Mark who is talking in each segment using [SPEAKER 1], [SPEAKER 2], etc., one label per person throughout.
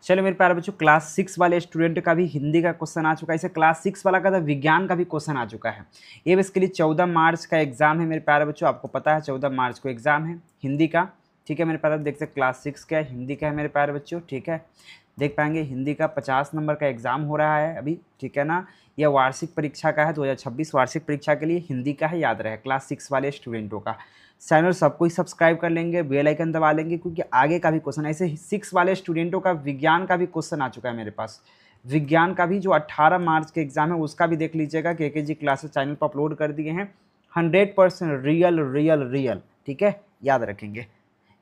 [SPEAKER 1] चलो मेरे प्यारे बच्चों, क्लास 6 वाले स्टूडेंट का भी हिंदी का क्वेश्चन आ चुका है। इसे क्लास 6 वाला का था विज्ञान का भी क्वेश्चन आ चुका है। ये इसके लिए 14 मार्च का एग्जाम है मेरे प्यारे बच्चों, आपको पता है 14 मार्च को एग्जाम है हिंदी का। ठीक है मेरे प्यारे, देख सकते क्लास 6 का हिंदी का है मेरे प्यारे बच्चों। ठीक है, देख पाएंगे हिंदी का 50 नंबर का एग्जाम हो रहा है अभी। ठीक है ना, यह वार्षिक परीक्षा का है, 2026 वार्षिक परीक्षा के लिए हिंदी का है, याद रहे क्लास 6 वाले स्टूडेंटों का। चैनल सबको ही सब्सक्राइब कर लेंगे, बेल आइकन दबा लेंगे, क्योंकि आगे का भी क्वेश्चन ऐसे 6 वाले स्टूडेंटों का विज्ञान का भी क्वेश्चन आ चुका है मेरे पास। विज्ञान का भी जो 18 मार्च के एग्जाम है उसका भी देख लीजिएगा, केकेजी क्लासेस चैनल पर अपलोड कर दिए हैं। 100% रियल रियल रियल। ठीक है, याद रखेंगे,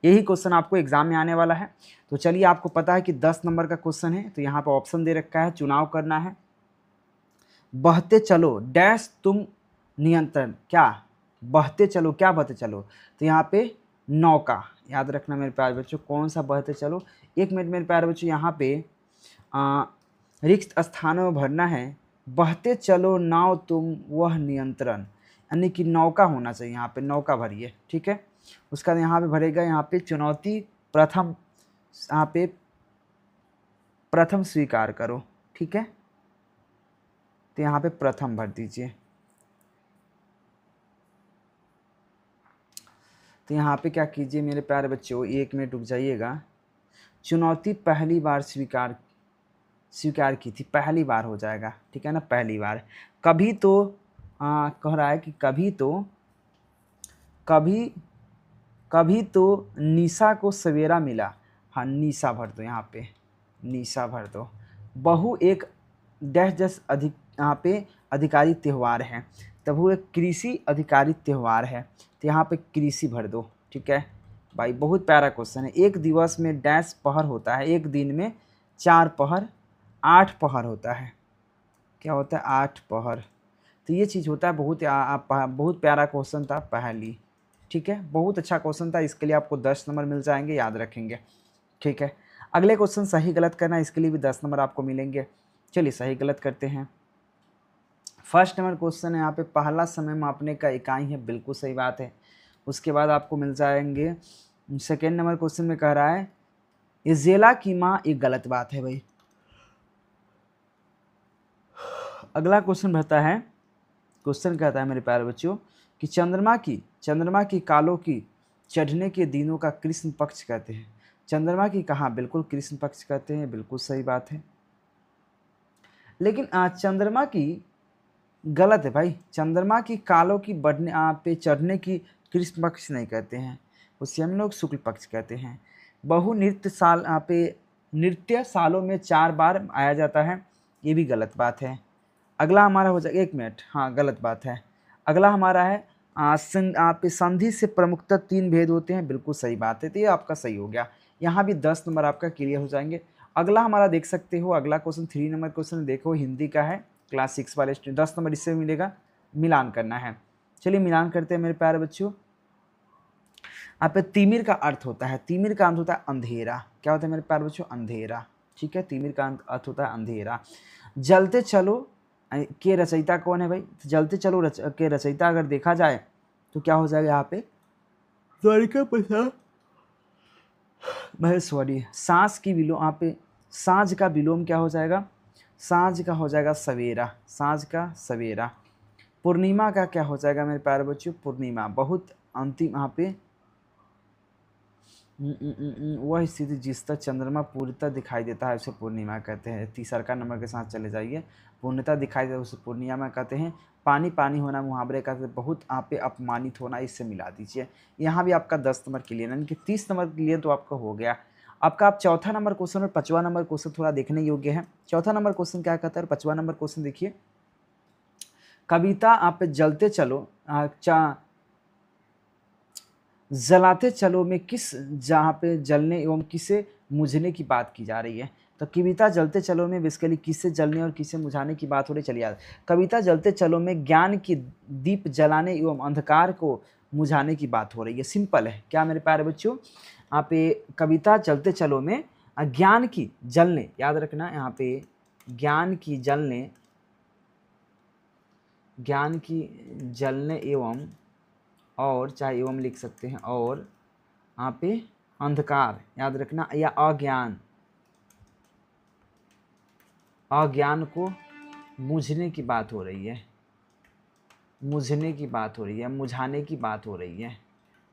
[SPEAKER 1] यही क्वेश्चन आपको एग्जाम में आने वाला है। तो चलिए, आपको पता है कि 10 नंबर का क्वेश्चन है, तो यहाँ पर ऑप्शन दे रखा है, चुनाव करना है। बहते चलो डैश तुम नियंत्रण, क्या बहते चलो, क्या बहते चलो, तो यहाँ पे नौका, याद रखना मेरे प्यारे बच्चों, कौन सा बहते चलो। एक मिनट मेरे प्यारे बच्चों, यहाँ पे रिक्त स्थानों में भरना है, बहते चलो नाव तुम वह नियंत्रण, यानी कि नौका होना चाहिए, यहाँ पे नौका भरिए। ठीक है, उसका यहाँ पे भरेगा, यहाँ पे चुनौती प्रथम, यहाँ पे प्रथम स्वीकार करो। ठीक है, तो यहाँ पे प्रथम भर दीजिए। तो यहाँ पे क्या कीजिए मेरे प्यारे बच्चों, 1 मिनट रुक जाइएगा। चुनौती पहली बार स्वीकार की थी, पहली बार हो जाएगा। ठीक है ना, पहली बार। कभी तो कह रहा है कि कभी तो निशा को सवेरा मिला, हाँ निशा भर दो, यहाँ पे निशा भर दो। बहु एक डैश डैश अधिक, यहाँ पे अधिकारी त्यौहार है, तब वो एक कृषि अधिकारी त्यौहार है, तो यहाँ पे कृषि भर दो। ठीक है भाई, बहुत प्यारा क्वेश्चन है। एक दिवस में डैश पहर होता है, एक दिन में 4 पहर 8 पहर होता है, क्या होता है 8 पहर, तो ये चीज़ होता है। बहुत प्यारा क्वेश्चन था पहली। ठीक है, बहुत अच्छा क्वेश्चन था, इसके लिए आपको 10 नंबर मिल जाएंगे, याद रखेंगे। ठीक है, अगले क्वेश्चन सही गलत करना, इसके लिए भी 10 नंबर आपको मिलेंगे। चलिए सही गलत करते हैं। फर्स्ट नंबर क्वेश्चन है यहाँ पे, पहला समय मापने का इकाई है, बिल्कुल सही बात है। उसके बाद आपको मिल जाएंगे, सेकेंड नंबर क्वेश्चन में कह रहा है इजेला की माँ, एक गलत बात है भाई। अगला क्वेश्चन रहता है, क्वेश्चन कहता है मेरे प्यारे बच्चों कि चंद्रमा की कालों की चढ़ने के दिनों का कृष्ण पक्ष कहते हैं। चंद्रमा की कहाँ, बिल्कुल कृष्ण पक्ष कहते हैं, बिल्कुल सही बात है। लेकिन चंद्रमा की गलत है भाई, चंद्रमा की कालों की बढ़ने पे चढ़ने की कृष्ण पक्ष नहीं कहते हैं, उसे हम लोग शुक्ल पक्ष कहते हैं। बहु नृत्य साल पे नृत्य सालों में 4 बार आया जाता है, ये भी गलत बात है। अगला हमारा हो जाएगा, 1 मिनट, हाँ गलत बात है। अगला हमारा है संधि से प्रमुखतः 3 भेद होते हैं, बिल्कुल सही बात है, तो ये आपका सही हो गया। यहाँ भी 10 नंबर आपका क्लियर हो जाएंगे। अगला हमारा देख सकते हो, अगला क्वेश्चन 3 नंबर क्वेश्चन देखो, हिंदी का है, क्लास 6 वाले स्टूडेंट, 10 नंबर इससे मिलेगा, मिलान करना है। चलिए मिलान करते हैं मेरे प्यारे बच्चों। यहाँ पे तिमिर का अर्थ होता है, तिमिर का अर्थ होता है अंधेरा, क्या होता है मेरे प्यारे बच्चों, अंधेरा। ठीक है, तिमिर का अर्थ होता है अंधेरा। जलते चलो के रचयिता कौन है भाई, तो जलते चलो के रचयिता अगर देखा जाए तो क्या हो जाएगा यहाँ पे, द्वारिका प्रसाद महेश्वरी। सांस की विलोम, यहाँ पे सांझ का विलोम क्या हो जाएगा, सांझ का हो जाएगा सवेरा, सांझ का सवेरा। पूर्णिमा का क्या हो जाएगा मेरे प्यारे बच्चों, पूर्णिमा। बहुत अंतिम यहाँ पे वह स्थिति जिस तक चंद्रमा पूर्णतः दिखाई देता है उसे पूर्णिमा कहते हैं। तीसरा नंबर के साथ चले जाइए, पूर्णतः दिखाई देता है उसे पूर्णिमा कहते हैं। पानी पानी होना मुहावरे का बहुत आप पे अपमानित होना, इससे मिला दीजिए। यहाँ भी आपका 10 नंबर क्लियर, यानी कि 30 नंबर क्लियर तो आपका हो गया। आपका आप चौथा नंबर क्वेश्चन और 5वां नंबर क्वेश्चन थोड़ा देखने योग्य है। चौथा नंबर क्वेश्चन क्या कहता है और 5वां नंबर क्वेश्चन देखिए, कविता आप जलते चलो जलाते चलो में किस, जहाँ पे जलने एवं किसे मुझने की बात की जा रही है, तो कविता जलते चलो में बेसिकली किससे जलने और किसे मुझाने की बात हो रही। चलिए कविता जलते चलो में ज्ञान की दीप जलाने एवं अंधकार को मुझाने की बात हो रही है, सिंपल है। क्या मेरे प्यारे बच्चों, यहाँ पे कविता जलते चलो में ज्ञान की जलने, याद रखना यहाँ पे ज्ञान की जलने एवं, और चाहे एवं लिख सकते हैं, और यहाँ पे अंधकार, याद रखना, या अज्ञान, अज्ञान को बूझने की बात हो रही है, मुझने की बात हो रही है, मुझाने की बात हो रही है,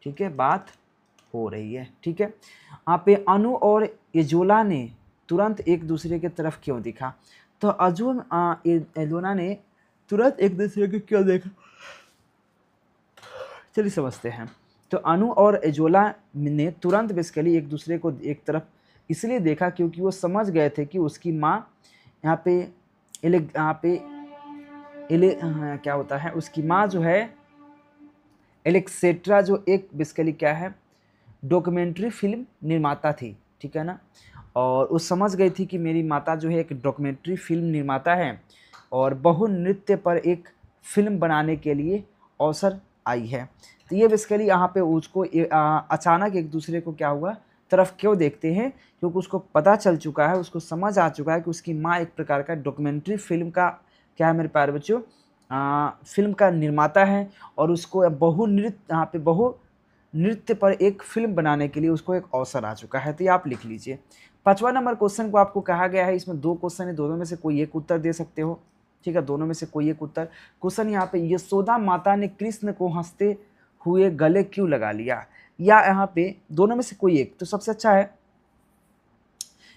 [SPEAKER 1] ठीक है, बात हो रही है, ठीक है। यहाँ पे अनु और एजोला ने तुरंत एक दूसरे के तरफ क्यों देखा? तो एजोला ने तुरंत एक दूसरे के क्यों देखा, चलिए समझते हैं। तो अनु और एजोला ने तुरंत बेसिकली एक दूसरे को एक तरफ इसलिए देखा क्योंकि वो समझ गए थे कि उसकी माँ यहाँ पे क्या होता है, उसकी माँ जो है एलेक्सेट्रा, जो एक बेसिकली क्या है, डॉक्यूमेंट्री फिल्म निर्माता थी, ठीक है ना। और वो समझ गई थी कि मेरी माता जो है एक डॉक्यूमेंट्री फिल्म निर्माता है और बहु नृत्य पर एक फिल्म बनाने के लिए अवसर आई है। तो ये बेसिकली यहाँ पे उसको अचानक एक दूसरे को क्या हुआ, तरफ क्यों देखते हैं, क्योंकि उसको पता चल चुका है, उसको समझ आ चुका है कि उसकी माँ एक प्रकार का डॉक्यूमेंट्री फिल्म का क्या है मेरे प्यारे बच्चों, फिल्म का निर्माता है और उसको बहु नृत्य पर एक फिल्म बनाने के लिए उसको एक अवसर आ चुका है। तो ये आप लिख लीजिए। 5वां नंबर क्वेश्चन को आपको कहा गया है, इसमें 2 क्वेश्चन है, दोनों में से कोई एक उत्तर दे सकते हो, ठीक है, दोनों में से कोई एक उत्तर। क्वेश्चन यहाँ पे, यशोदा माता ने कृष्ण को हंसते हुए गले क्यों लगा लिया, या यहाँ पे दोनों में से कोई एक। तो सबसे अच्छा है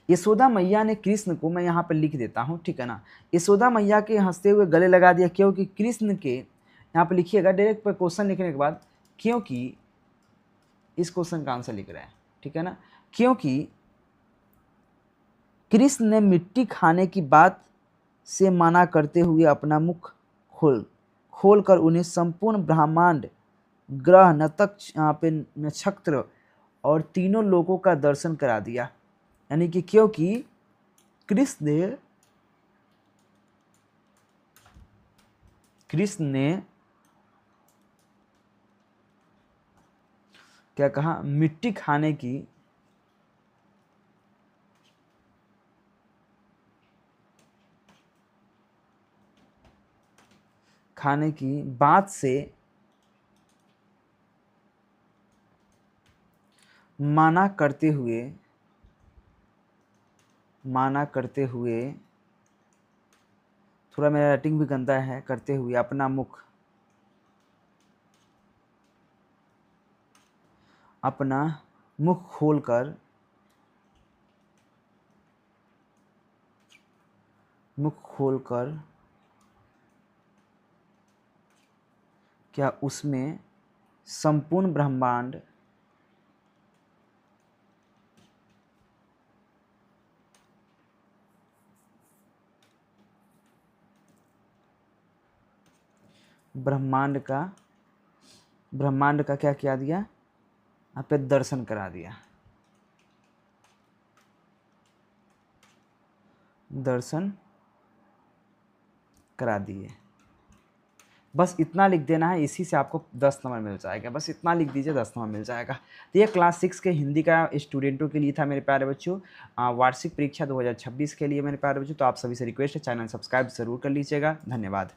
[SPEAKER 1] यशोदा मैया ने कृष्ण को, मैं यहाँ पे लिख देता हूँ, ठीक है ना, यशोदा मैया के हंसते हुए गले लगा दिया क्योंकि कृष्ण के, यहाँ पे लिखिएगा डायरेक्ट पर क्वेश्चन लिखने के बाद, क्योंकि इस क्वेश्चन का आंसर लिख रहे हैं, ठीक है ना, क्योंकि कृष्ण ने मिट्टी खाने की बात से मना करते हुए अपना मुख खोलकर उन्हें संपूर्ण ब्रह्मांड, ग्रह, नक्षत्र और तीनों लोगों का दर्शन करा दिया। यानी कि क्योंकि कृष्ण ने क्या कहा, मिट्टी खाने की बात से माना करते हुए, थोड़ा मेरा राइटिंग भी गंदा है, करते हुए अपना मुख खोलकर क्या उसमें संपूर्ण ब्रह्मांड, ब्रह्मांड का क्या किया दिया, यहाँ पे दर्शन करा दिया, दर्शन करा दिए। बस इतना लिख देना है, इसी से आपको 10 नंबर मिल जाएगा, बस इतना लिख दीजिए, 10 नंबर मिल जाएगा। तो ये क्लास 6 के हिंदी का स्टूडेंटों के लिए था मेरे प्यारे बच्चों, वार्षिक परीक्षा 2026 के लिए मेरे प्यारे बच्चों। तो आप सभी से रिक्वेस्ट है, चैनल सब्सक्राइब जरूर कर लीजिएगा। धन्यवाद।